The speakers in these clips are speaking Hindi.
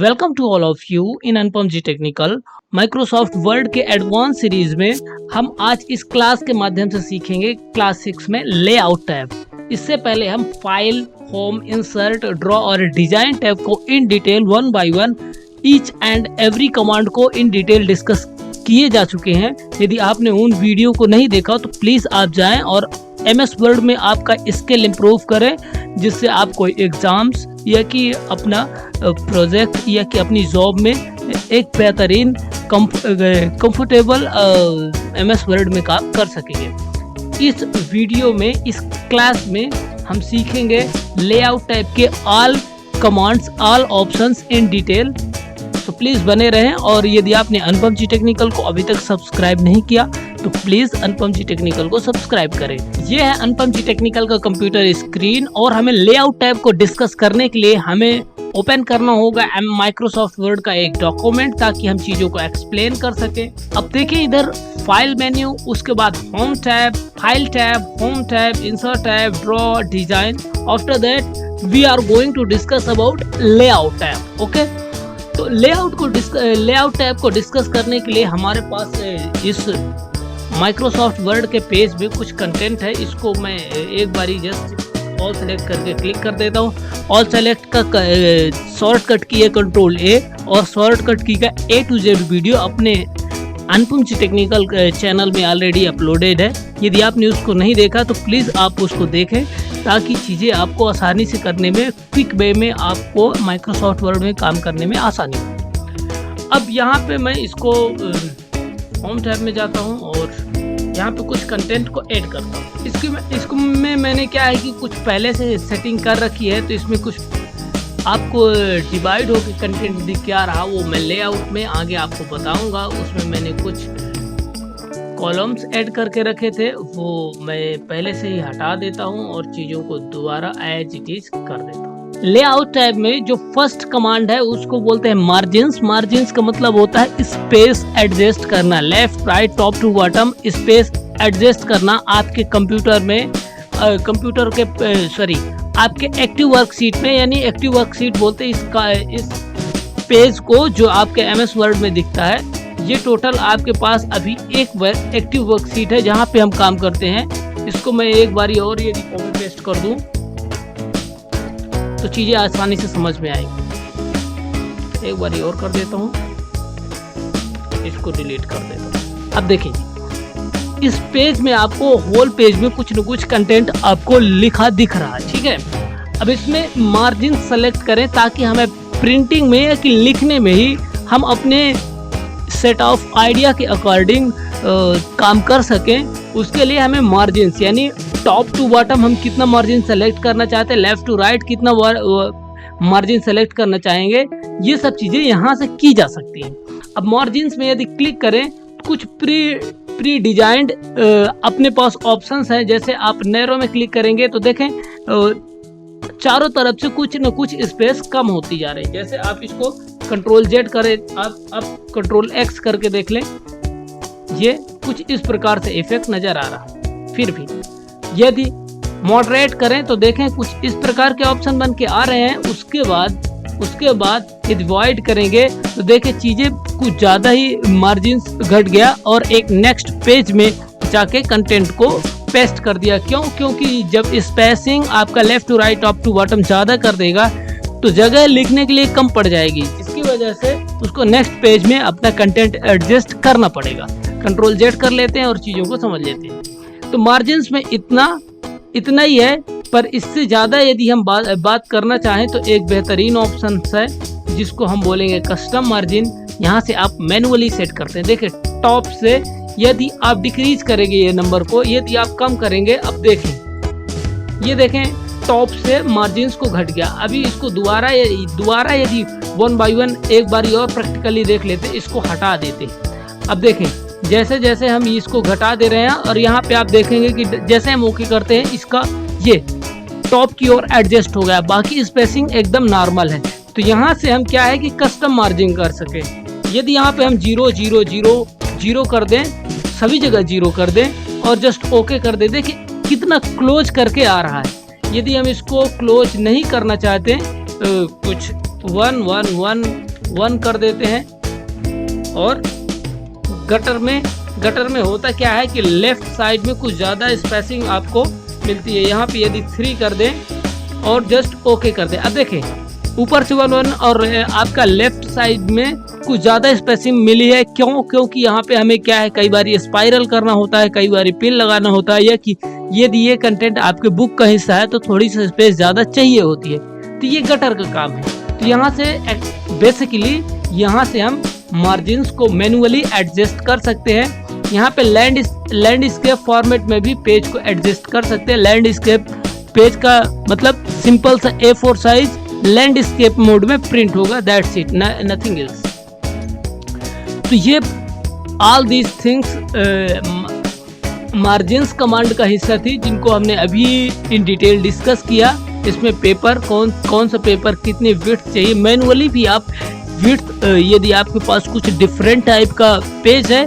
Welcome to all of you in Anupam ji technical. Microsoft Word के एडवांस सीरीज में हम आज इस क्लास के माध्यम से सीखेंगे क्लास 6 में लेआउट टैब। इससे पहले हम फाइल, होम, इंसर्ट, ड्रॉ और डिजाइन टैब को in detail one by one each and every command को इन डिटेल डिस्कस किए जा चुके हैं। यदि आपने उन वीडियो को नहीं देखा तो प्लीज़ आप जाएं और MS वर्ड में आपका स्किल इम्प्रूव करें, जिससे आप कोई एग्ज़ाम्स या कि अपना प्रोजेक्ट या कि अपनी जॉब में एक बेहतरीन कंफर्टेबल MS वर्ड में काम कर सकेंगे। इस वीडियो में, इस क्लास में हम सीखेंगे लेआउट टाइप के all commands, all options in detail. तो प्लीज़ बने रहें, और यदि आपने अनुपम जी टेक्निकल को अभी तक सब्सक्राइब नहीं किया तो प्लीज़ अनुपम जी टेक्निकल को सब्सक्राइब करें। यह है अनुपम जी टेक्निकल का कंप्यूटर स्क्रीन, और हमें लेआउट टैब को डिस्कस करने के लिए हमें ओपन करना होगा माइक्रोसॉफ्ट वर्ड का एक डॉक्यूमेंट, ताकि हम चीज़ों को एक्सप्लेन कर सकें। अब देखिए इधर फाइल मेन्यू, उसके बाद home tab, file tab, home tab, insert tab, draw, design. After that we are going to discuss about layout tab. Okay, तो लेआउट टैब को डिस्कस करने के लिए हमारे पास इस माइक्रोसॉफ्ट वर्ड के पेज में कुछ कंटेंट है। इसको मैं एक बारी जस्ट ऑल सेलेक्ट करके क्लिक कर देता हूँ। ऑल सेलेक्ट का शॉर्टकट की है Ctrl+A, और शॉर्टकट की का A to Z वीडियो अपने अनुपम जी टेक्निकल चैनल में ऑलरेडी अपलोडेड है। यदि आपने उसको नहीं देखा तो प्लीज़ आप उसको देखें, ताकि चीज़ें आपको आसानी से करने में, क्विक वे में आपको माइक्रोसॉफ्ट वर्ड में काम करने में आसानी हो। अब यहाँ पे मैं इसको होम टैब में जाता हूँ और यहाँ पे कुछ कंटेंट को ऐड करता हूँ। इसको मैंने क्या है कि कुछ पहले से सेटिंग कर रखी है, तो इसमें कुछ आपको डिवाइड होकर कंटेंट दिख क्या रहा वो मैं लेआउट में आगे आपको बताऊंगा। उसमें मैंने कुछ कॉलम्स ऐड करके रखे थे, वो मैं पहले से ही हटा देता हूं और चीज़ों को दोबारा एज इट इज कर देता हूं। लेआउट टैब में जो फर्स्ट कमांड है उसको बोलते हैं मार्जिन्स। मार्जिन्स का मतलब होता है स्पेस एडजस्ट करना, left, right, top to bottom space adjust करना। आपके कंप्यूटर में आपके एक्टिव वर्कशीट में, यानी एक्टिव वर्कशीट बोलते हैं इस पेज को जो आपके MS वर्ड में दिखता है। ये टोटल आपके पास अभी एक एक्टिव वर्कशीट है जहाँ पे हम काम करते हैं। इसको मैं एक बारी और यदि कॉपी पेस्ट कर दूं तो चीज़ें आसानी से समझ में आएंगी। एक बारी और कर देता हूँ, इसको डिलीट कर देता हूँ। अब देखिए इस पेज में आपको होल पेज में कुछ न कुछ कंटेंट आपको लिखा दिख रहा है, ठीक है। अब इसमें मार्जिन सेलेक्ट करें ताकि हमें प्रिंटिंग में या कि लिखने में ही हम अपने सेट ऑफ आइडिया के अकॉर्डिंग काम कर सकें। उसके लिए हमें मार्जिन्स, यानी टॉप टू बॉटम हम कितना मार्जिन सेलेक्ट करना चाहते हैं, लेफ्ट टू राइट कितना मार्जिन सेलेक्ट करना चाहेंगे, ये सब चीज़ें यहाँ से की जा सकती हैं। अब मार्जिन्स में यदि क्लिक करें तो कुछ प्री डिजाइंड अपने पास ऑप्शंस हैं। जैसे आप नैरो में क्लिक करेंगे तो देखें चारों तरफ से कुछ न कुछ स्पेस कम होती जा रही है। जैसे आप इसको Ctrl+Z करें, आप Ctrl+X करके देख लें, ये कुछ इस प्रकार से इफेक्ट नज़र आ रहा है। फिर भी यदि मॉडरेट करें तो देखें कुछ इस प्रकार के ऑप्शन बन के आ रहे हैं। उसके बाद यदि वॉइड करेंगे तो देखें चीज़ें कुछ ज़्यादा ही मार्जिन्स घट गया, और एक नेक्स्ट पेज में जाके कंटेंट को पेस्ट कर दिया। क्योंकि जब स्पेसिंग आपका left to right, top to bottom ज़्यादा कर देगा तो जगह लिखने के लिए कम पड़ जाएगी, जिसकी वजह से उसको नेक्स्ट पेज में अपना कंटेंट एडजस्ट करना पड़ेगा। Ctrl+Z कर लेते हैं और चीज़ों को समझ लेते हैं। तो मार्जिन्स में इतना ही है, पर इससे ज़्यादा यदि हम बात करना चाहें तो एक बेहतरीन ऑप्शन है जिसको हम बोलेंगे कस्टम मार्जिन। यहाँ से आप मैनुअली सेट करते हैं। देखिए टॉप से यदि आप डिक्रीज करेंगे ये नंबर को, यदि आप कम करेंगे, अब देखें ये देखें टॉप से मार्जिन्स को घट गया। अभी इसको दोबारा यदि वन बाय वन एक बारी और प्रैक्टिकली देख लेते, इसको हटा देते। अब देखें जैसे जैसे हम इसको घटा दे रहे हैं, और यहाँ पे आप देखेंगे कि जैसे हम ओके करते हैं इसका ये टॉप की ओर एडजस्ट हो गया, बाकी स्पेसिंग एकदम नॉर्मल है। तो यहाँ से हम क्या है कि कस्टम मार्जिन कर सके। यदि यहाँ पे हम 0 0 0 0 कर दें, सभी जगह 0 कर दें और जस्ट ओके कर दें, देखिए कितना क्लोज करके आ रहा है। यदि हम इसको क्लोज नहीं करना चाहते, कुछ 1 1 1 1 कर देते हैं। और गटर में होता क्या है कि लेफ्ट साइड में कुछ ज़्यादा स्पेसिंग आपको मिलती है। यहाँ पे यदि 3 कर दें और जस्ट ओके कर दें, अब देखें ऊपर से 1 और आपका लेफ्ट साइड में कुछ ज़्यादा स्पेसिंग मिली है। क्योंकि यहाँ पे हमें क्या है, कई बार ये स्पाइरल करना होता है, कई बार पिन लगाना होता है, या कि यदि ये कंटेंट आपके बुक का हिस्सा है तो थोड़ी सी स्पेस ज़्यादा चाहिए होती है। तो ये गटर का काम है। तो यहाँ से बेसिकली यहाँ से हम मार्जिन्स को मैनुअली एडजस्ट कर सकते हैं। यहाँ पे लैंडस्केप फॉर्मेट में भी पेज को एडजस्ट कर सकते हैं। लैंडस्केप पेज का मतलब सिंपल सा A4 साइज लैंडस्केप मोड में प्रिंट होगा, दैट्स इट, नथिंग एल्स। तो ये all these things margins command का हिस्सा थी, जिनको हमने अभी इन डिटेल डिस्कस किया। इसमें पेपर कौन सा पेपर कितनी विड्थ चाहिए, मैनुअली भी आप विड्थ, यदि आपके पास कुछ डिफरेंट टाइप का पेज है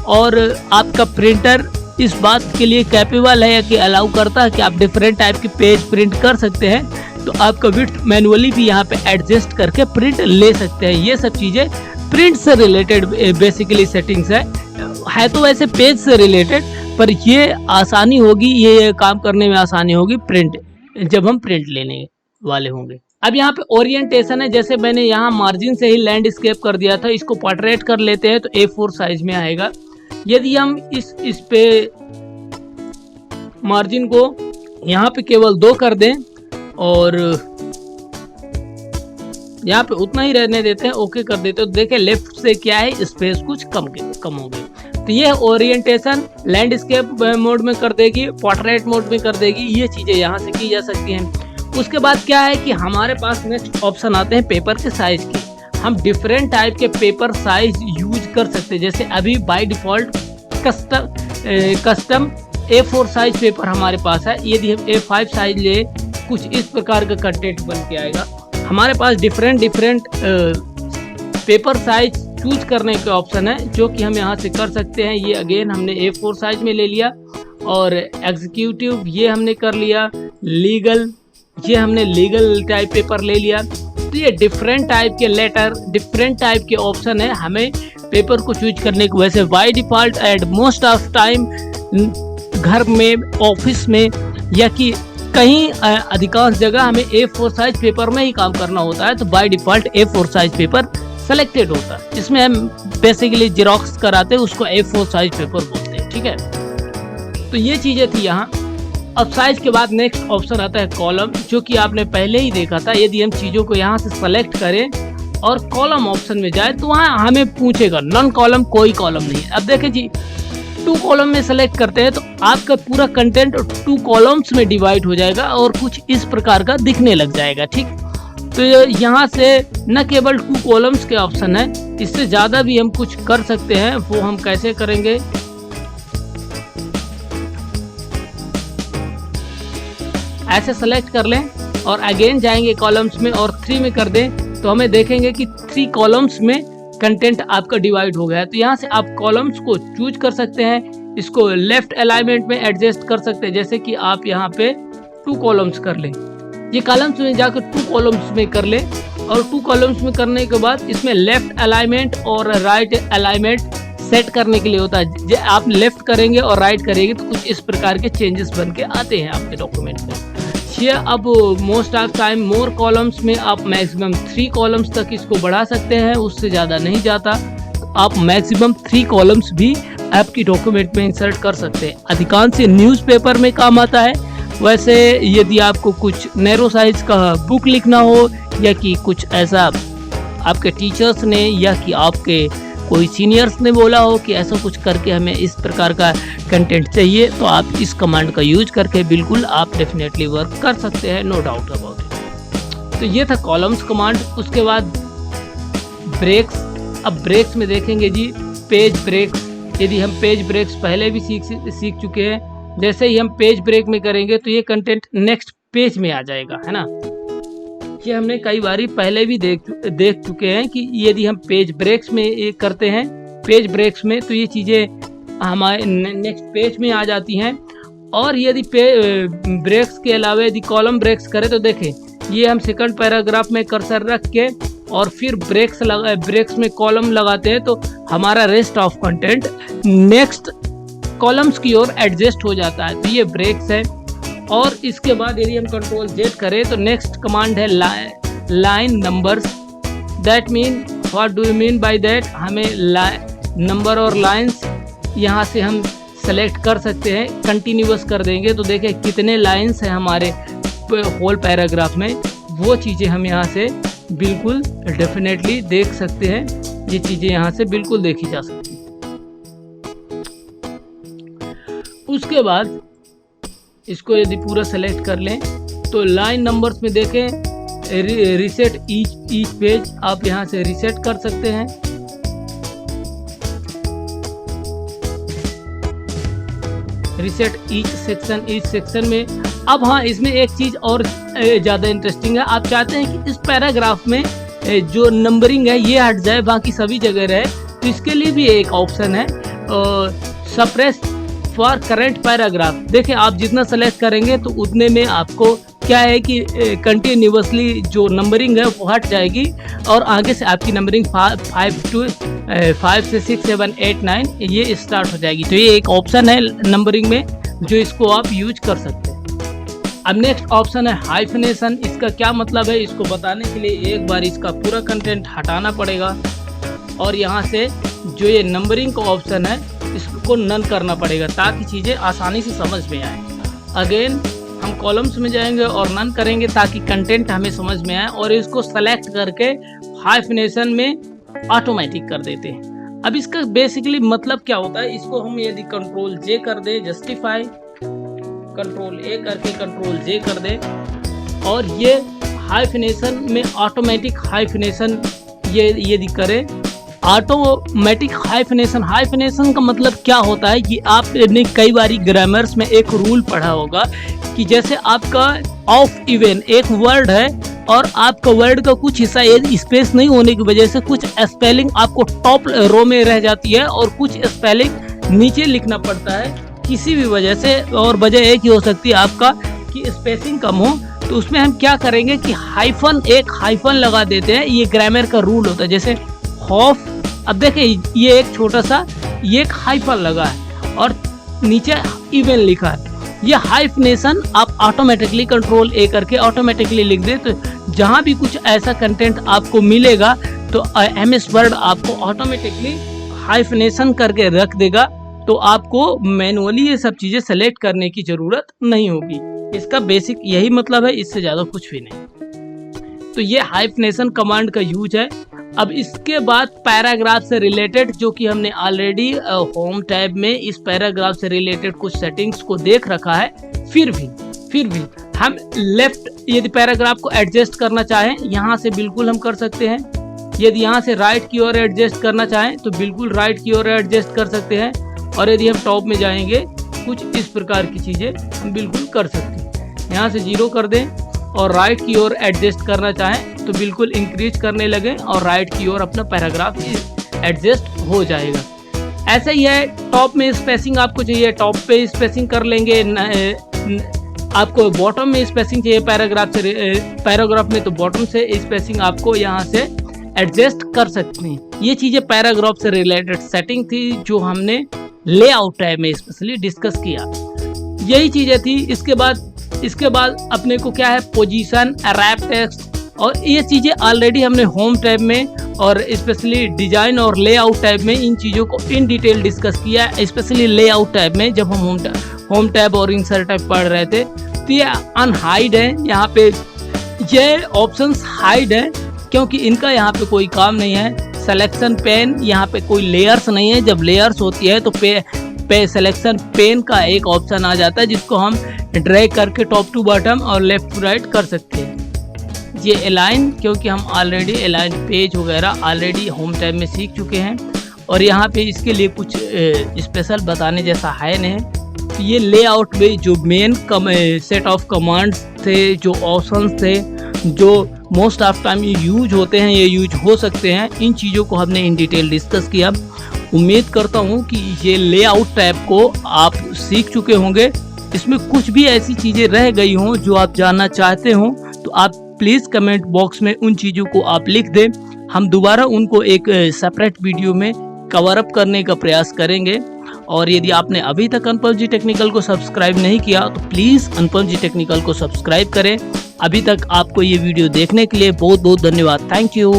और आपका प्रिंटर इस बात के लिए कैपेबल है या कि अलाउ करता है कि आप डिफरेंट टाइप के पेज प्रिंट कर सकते हैं, तो आपका विड्थ मैनुअली भी यहाँ पे एडजस्ट करके प्रिंट ले सकते हैं। ये सब चीज़ें प्रिंट से रिलेटेड बेसिकली सेटिंग्स है तो वैसे पेज से रिलेटेड, पर ये आसानी होगी, ये काम करने में आसानी होगी प्रिंट, जब हम प्रिंट लेने वाले होंगे। अब यहाँ पे ओरिएंटेशन है, जैसे मैंने यहाँ मार्जिन से ही लैंडस्केप कर दिया था, इसको पोर्ट्रेट कर लेते हैं तो A4 साइज में आएगा। यदि हम इस पे मार्जिन को यहाँ पे केवल 2 कर दें और यहाँ पे उतना ही रहने देते हैं, ओके कर देते हैं, तो देखें लेफ्ट से क्या है, स्पेस कुछ कम हो गई। तो ये ओरिएंटेशन लैंडस्केप मोड में कर देगी, पोर्ट्रेट मोड में कर देगी, ये चीज़ें यहाँ से की जा सकती हैं। उसके बाद क्या है कि हमारे पास नेक्स्ट ऑप्शन आते हैं पेपर के साइज के। हम डिफरेंट टाइप के पेपर साइज यूज कर सकते हैं। जैसे अभी by default custom A4 size paper हमारे पास है। यदि हम A5 साइज ले, कुछ इस प्रकार का कंटेंट बन के आएगा। हमारे पास डिफरेंट पेपर साइज चूज करने के ऑप्शन है, जो कि हम यहाँ से कर सकते हैं। ये अगेन हमने A4 साइज में ले लिया, और एग्जीक्यूटिव ये हमने कर लिया, लीगल ये हमने लीगल टाइप पेपर ले लिया। तो ये डिफरेंट टाइप के लेटर, डिफरेंट टाइप के ऑप्शन है हमें पेपर को चूज करने को। वैसे by default at most of time घर में, ऑफिस में, या कि कहीं अधिकांश जगह हमें A4 साइज पेपर में ही काम करना होता है, तो by default A4 size paper selected होता है। इसमें हम बेसिकली जेरोक्स कराते हैं, उसको A4 साइज पेपर बोलते हैं, ठीक है। तो ये चीज़ें थी यहाँ। अब साइज के बाद नेक्स्ट ऑप्शन आता है कॉलम, जो कि आपने पहले ही देखा था। यदि हम चीज़ों को यहाँ से सेलेक्ट करें और कॉलम ऑप्शन में जाए, तो वहाँ हमें पूछेगा नॉन कॉलम, कोई कॉलम नहीं है। अब देखें जी, 2 कॉलम में सेलेक्ट करते हैं तो आपका पूरा कंटेंट 2 कॉलम्स में डिवाइड हो जाएगा और कुछ इस प्रकार का दिखने लग जाएगा, ठीक। तो यहाँ से न केवल 2 कॉलम्स के ऑप्शन है, इससे ज़्यादा भी हम कुछ कर सकते हैं। वो हम कैसे करेंगे, ऐसे सेलेक्ट कर लें और अगेन जाएंगे कॉलम्स में और 3 में कर दें, तो हमें देखेंगे कि 3 कॉलम्स में कंटेंट आपका डिवाइड हो गया है। तो यहाँ से आप कॉलम्स को चूज कर सकते हैं, इसको लेफ्ट अलाइनमेंट में एडजस्ट कर सकते हैं। जैसे कि आप यहाँ पे 2 कॉलम्स कर लें, ये कॉलम्स में जाकर 2 कॉलम्स में कर लें, और 2 कॉलम्स में करने के बाद इसमें लेफ्ट अलाइनमेंट और राइट अलाइनमेंट सेट करने के लिए होता है। आप लेफ्ट करेंगे और राइट करेंगे तो कुछ इस प्रकार के चेंजेस बन के आते हैं आपके डॉक्यूमेंट में। ये अब most of time more columns में आप मैक्सिमम 3 कॉलम्स तक इसको बढ़ा सकते हैं, उससे ज़्यादा नहीं जाता। तो आप मैक्सिमम 3 कॉलम्स भी आपकी डॉक्यूमेंट में इंसर्ट कर सकते हैं। अधिकांश न्यूज़पेपर में काम आता है। वैसे यदि आपको कुछ नैरो साइज का बुक लिखना हो, या कि कुछ ऐसा आपके टीचर्स ने या कि आपके कोई सीनियर्स ने बोला हो कि ऐसा कुछ करके हमें इस प्रकार का कंटेंट चाहिए, तो आप इस कमांड का यूज करके बिल्कुल आप डेफिनेटली वर्क कर सकते हैं, नो डाउट अबाउट इट। तो ये था कॉलम्स कमांड। उसके बाद ब्रेक्स। अब ब्रेक्स में देखेंगे जी पेज ब्रेक्स। यदि हम पेज ब्रेक्स पहले भी सीख चुके हैं, जैसे ही हम पेज ब्रेक में करेंगे तो ये कंटेंट नेक्स्ट पेज में आ जाएगा, है ना। ये हमने कई बारी पहले भी देख चुके हैं कि यदि हम पेज ब्रेक्स में ये करते हैं, पेज ब्रेक्स में, तो ये चीज़ें हमारे नेक्स्ट पेज में आ जाती हैं। और यदि ब्रेक्स के अलावा यदि कॉलम ब्रेक्स करें तो देखें, ये हम सेकंड पैराग्राफ में कर्सर रख के और फिर ब्रेक्स में कॉलम लगाते हैं तो हमारा rest of content next columns की ओर एडजस्ट हो जाता है। तो ये ब्रेक्स है। और इसके बाद यदि हम कंट्रोल जेड करें तो नेक्स्ट कमांड है line numbers. That mean what do you mean by that, हमें नंबर और लाइंस यहाँ से हम सेलेक्ट कर सकते हैं। कंटिन्यूअस कर देंगे तो देखें कितने लाइंस हैं हमारे होल पैराग्राफ में, वो चीज़ें हम यहाँ से बिल्कुल डेफिनेटली देख सकते हैं। ये चीज़ें यहाँ से बिल्कुल देखी जा सकती हैं। उसके बाद इसको यदि पूरा सेलेक्ट कर लें तो लाइन नंबर्स में देखें रिसेट ईच पेज, आप यहाँ से रिसेट कर सकते हैं। रिसेट ईच सेक्शन में। अब हाँ, इसमें एक चीज़ और ज़्यादा इंटरेस्टिंग है। आप चाहते हैं कि इस पैराग्राफ में जो नंबरिंग है ये हट जाए, बाकी सभी जगह रहे, तो इसके लिए भी एक ऑप्शन है सप्रेस फॉर करंट पैराग्राफ। देखिए आप जितना सेलेक्ट करेंगे तो उतने में आपको क्या है कि कंटिन्यूअसली जो नंबरिंग है वो हट जाएगी और आगे से आपकी नंबरिंग 5 से 6 7 8 9 ये स्टार्ट हो जाएगी। तो ये एक ऑप्शन है नंबरिंग में जो इसको आप यूज कर सकते हैं। अब नेक्स्ट ऑप्शन है हाइफनेशन। इसका क्या मतलब है, इसको बताने के लिए एक बार इसका पूरा कंटेंट हटाना पड़ेगा और यहाँ से जो ये नंबरिंग का ऑप्शन है इसको नन करना पड़ेगा ताकि चीज़ें आसानी से समझ में आए। अगेन हम कॉलम्स में जाएंगे और नन करेंगे ताकि कंटेंट हमें समझ में आए और इसको सेलेक्ट करके हाइफनेशन में ऑटोमेटिक कर देते हैं। अब इसका बेसिकली मतलब क्या होता है, इसको हम यदि कंट्रोल जे कर दे, जस्टिफाई कंट्रोल ए करके कंट्रोल जे कर दे और ये हाइफनेशन में ऑटोमेटिक हाइफनेशन ये यदि करें, ऑटोमेटिक हाइफनेशन का मतलब क्या होता है कि आपने कई बारी ग्रामर्स में एक रूल पढ़ा होगा कि जैसे आपका ऑफ इवन एक वर्ड है और आपका वर्ड का कुछ हिस्सा स्पेस नहीं होने की वजह से कुछ स्पेलिंग आपको टॉप रो में रह जाती है और कुछ स्पेलिंग नीचे लिखना पड़ता है किसी भी वजह से, और वजह एक ही हो सकती है आपका कि स्पेसिंग कम हो। तो उसमें हम क्या करेंगे कि एक हाइफन लगा देते हैं। ये ग्रामर का रूल होता है। जैसे खौफ, अब देखिए ये एक छोटा सा ये एक हाइफन लगा है और नीचे इवन लिखा है। ये हाइफनेशन आप ऑटोमेटिकली कंट्रोल ए करके ऑटोमेटिकली लिख दे तो जहाँ भी कुछ ऐसा कंटेंट आपको मिलेगा तो एमएस वर्ड आपको ऑटोमेटिकली हाइफनेशन करके रख देगा। तो आपको मैनुअली ये सब चीज़ें सेलेक्ट करने की ज़रूरत नहीं होगी। इसका बेसिक यही मतलब है, इससे ज़्यादा कुछ भी नहीं। तो ये हाइफनेशन कमांड का यूज है। अब इसके बाद पैराग्राफ से रिलेटेड जो कि हमने ऑलरेडी होम टैब में इस पैराग्राफ से रिलेटेड कुछ सेटिंग्स को देख रखा है, फिर भी हम लेफ्ट यदि पैराग्राफ को एडजस्ट करना चाहें यहाँ से बिल्कुल हम कर सकते हैं। यदि यहाँ से राइट की ओर एडजस्ट करना चाहें तो बिल्कुल राइट की ओर एडजस्ट कर सकते हैं। और यदि हम टॉप में जाएंगे कुछ इस प्रकार की चीज़ें हम बिल्कुल कर सकते हैं। यहाँ से 0 कर दें और राइट की ओर एडजस्ट करना चाहें तो बिल्कुल इंक्रीज करने लगे और राइट की ओर अपना पैराग्राफ एडजस्ट हो जाएगा। ऐसा ही है, टॉप में स्पेसिंग आपको चाहिए टॉप पे स्पेसिंग कर लेंगे, आपको बॉटम में स्पेसिंग चाहिए पैराग्राफ में तो बॉटम से स्पेसिंग आपको यहाँ से एडजस्ट कर सकते हैं। ये चीज़ें पैराग्राफ से रिलेटेड सेटिंग थी जो हमने लेआउट टैब में स्पेशली डिस्कस किया। यही चीज़ें थी। इसके बाद अपने को क्या है, पोजीशन, रैप टेक्स्ट, और ये चीज़ें ऑलरेडी हमने होम टैब में और स्पेशली डिजाइन और लेआउट टैब में इन चीज़ों को इन डिटेल डिस्कस किया है। स्पेशली लेआउट टैब में जब हम होम टैब और इंसर्ट टैब पढ़ रहे थे तो ये अनहाइड है। यहाँ पे ये ऑप्शंस हाइड है क्योंकि इनका यहाँ पे कोई काम नहीं है। सिलेक्शन पेन, यहाँ पे कोई लेयर्स नहीं है। जब लेयर्स होती है तो पे सिलेक्शन पेन का एक ऑप्शन आ जाता है जिसको हम ड्रैग करके टॉप टू बॉटम और लेफ्ट टू राइट कर सकते हैं। ये अलाइन, क्योंकि हम ऑलरेडी अलाइन पेज वगैरह ऑलरेडी होम टैब में सीख चुके हैं और यहाँ पे इसके लिए कुछ स्पेशल बताने जैसा है नहीं। तो ये लेआउट में जो मेन सेट ऑफ कमांड्स थे, जो ऑप्शंस थे, जो मोस्ट ऑफ टाइम यूज होते हैं, ये यूज हो सकते हैं, इन चीज़ों को हमने इन डिटेल डिस्कस किया। उम्मीद करता हूँ कि ये लेआउट टैब को आप सीख चुके होंगे। इसमें कुछ भी ऐसी चीज़ें रह गई हों जो आप जानना चाहते हों तो आप प्लीज़ कमेंट बॉक्स में उन चीज़ों को आप लिख दें, हम दोबारा उनको एक सेपरेट वीडियो में कवर अप करने का प्रयास करेंगे। और यदि आपने अभी तक अनुपम जी टेक्निकल को सब्सक्राइब नहीं किया तो प्लीज़ अनुपम जी टेक्निकल को सब्सक्राइब करें। अभी तक आपको ये वीडियो देखने के लिए बहुत बहुत धन्यवाद। Thank you.